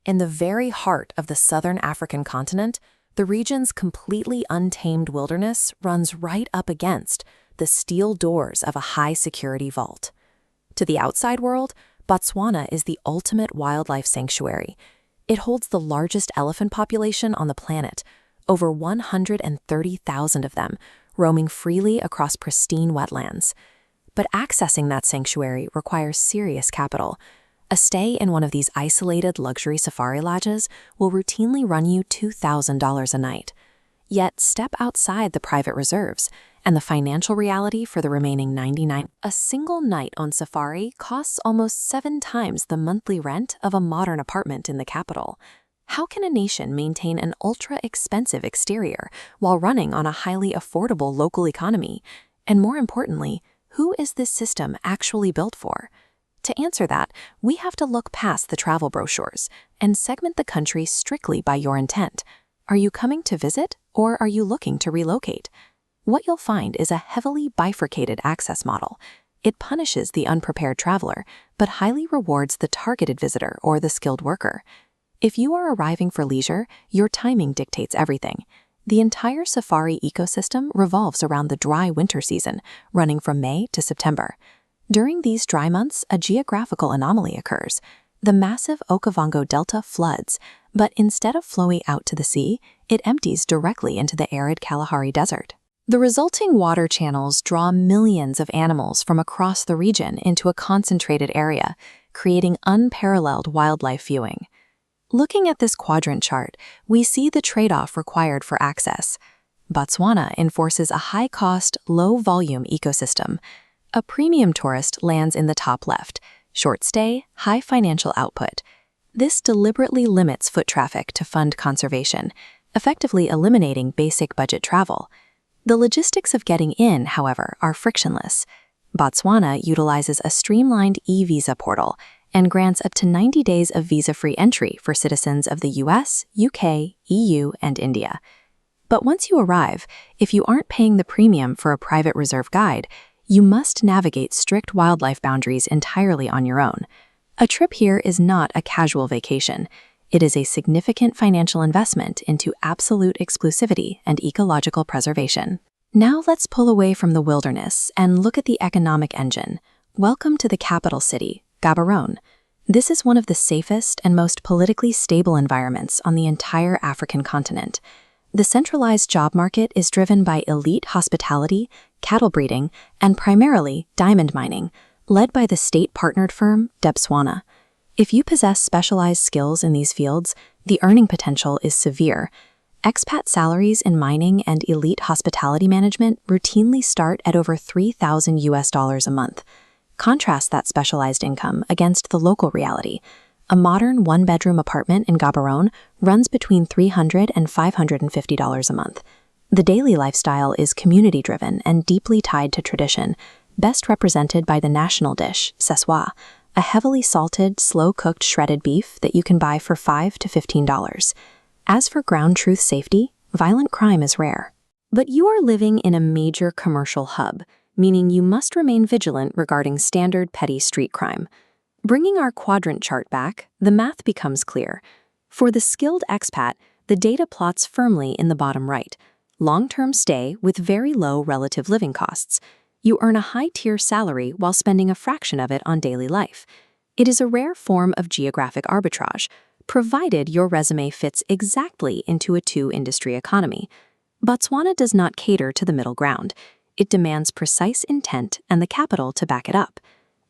In the very heart of the southern African continent, the region's completely untamed wilderness runs right up against the steel doors of a high-security vault. To the outside world, Botswana is the ultimate wildlife sanctuary. It holds the largest elephant population on the planet, over 130,000 of them, roaming freely across pristine wetlands. But accessing that sanctuary requires serious capital. A stay in one of these isolated luxury safari lodges will routinely run you $2,000 a night. Yet step outside the private reserves, and the financial reality for the remaining 99. A single night on safari costs almost 7 times the monthly rent of a modern apartment in the capital. How can a nation maintain an ultra-expensive exterior while running on a highly affordable local economy? And more importantly, who is this system actually built for? To answer that, we have to look past the travel brochures and segment the country strictly by your intent. Are you coming to visit, or are you looking to relocate? What you'll find is a heavily bifurcated access model. It punishes the unprepared traveler, but highly rewards the targeted visitor or the skilled worker. If you are arriving for leisure, your timing dictates everything. The entire safari ecosystem revolves around the dry winter season, running from May to September. During these dry months, a geographical anomaly occurs. The massive Okavango Delta floods, but instead of flowing out to the sea, it empties directly into the arid Kalahari Desert. The resulting water channels draw millions of animals from across the region into a concentrated area, creating unparalleled wildlife viewing. Looking at this quadrant chart, we see the trade-off required for access. Botswana enforces a high-cost, low-volume ecosystem. A premium tourist lands in the top left, short stay, high financial output. This deliberately limits foot traffic to fund conservation, effectively eliminating basic budget travel. The logistics of getting in, however, are frictionless. Botswana utilizes a streamlined e-visa portal and grants up to 90 days of visa-free entry for citizens of the US, UK, EU, and India. But once you arrive, if you aren't paying the premium for a private reserve guide, you must navigate strict wildlife boundaries entirely on your own. A trip here is not a casual vacation. It is a significant financial investment into absolute exclusivity and ecological preservation. Now let's pull away from the wilderness and look at the economic engine. Welcome to the capital city, Gaborone. This is one of the safest and most politically stable environments on the entire African continent. The centralized job market is driven by elite hospitality, cattle breeding, and primarily diamond mining, led by the state-partnered firm Botswana. If you possess specialized skills in these fields, the earning potential is severe. Expat salaries in mining and elite hospitality management routinely start at over $3,000 a month. Contrast that specialized income against the local reality. A modern one-bedroom apartment in Gaborone runs between $300 and $550 a month. The daily lifestyle is community-driven and deeply tied to tradition, best represented by the national dish, seswa, a heavily salted, slow-cooked shredded beef that you can buy for $5 to $15. As for ground truth safety, violent crime is rare. But you are living in a major commercial hub, meaning you must remain vigilant regarding standard petty street crime. Bringing our quadrant chart back, the math becomes clear. For the skilled expat, the data plots firmly in the bottom right. Long-term stay with very low relative living costs. You earn a high-tier salary while spending a fraction of it on daily life. It is a rare form of geographic arbitrage, provided your resume fits exactly into a two-industry economy. Botswana does not cater to the middle ground. It demands precise intent and the capital to back it up.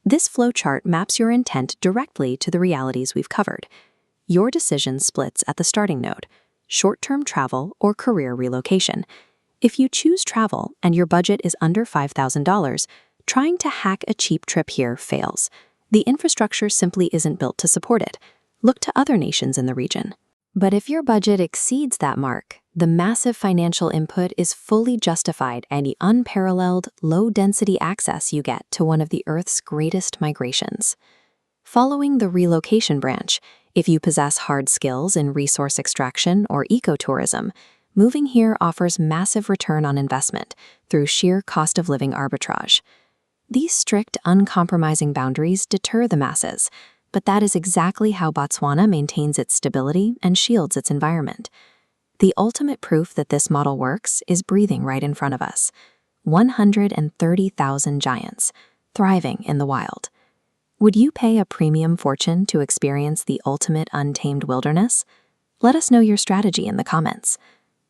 This flowchart maps your intent directly to the realities we've covered. Your decision splits at the starting node: short-term travel or career relocation. If you choose travel and your budget is under $5,000, trying to hack a cheap trip here fails. The infrastructure simply isn't built to support it. Look to other nations in the region. But if your budget exceeds that mark, the massive financial input is fully justified by the unparalleled, low-density access you get to one of the Earth's greatest migrations. Following the relocation branch, if you possess hard skills in resource extraction or ecotourism, moving here offers massive return on investment through sheer cost of living arbitrage. These strict, uncompromising boundaries deter the masses. But that is exactly how Botswana maintains its stability and shields its environment. The ultimate proof that this model works is breathing right in front of us. 130,000 giants, thriving in the wild. Would you pay a premium fortune to experience the ultimate untamed wilderness? Let us know your strategy in the comments.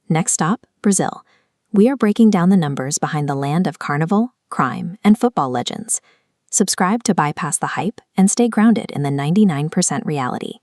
Next stop, Brazil. We are breaking down the numbers behind the land of carnival, crime, and football legends. Subscribe to bypass the hype and stay grounded in the 99% reality.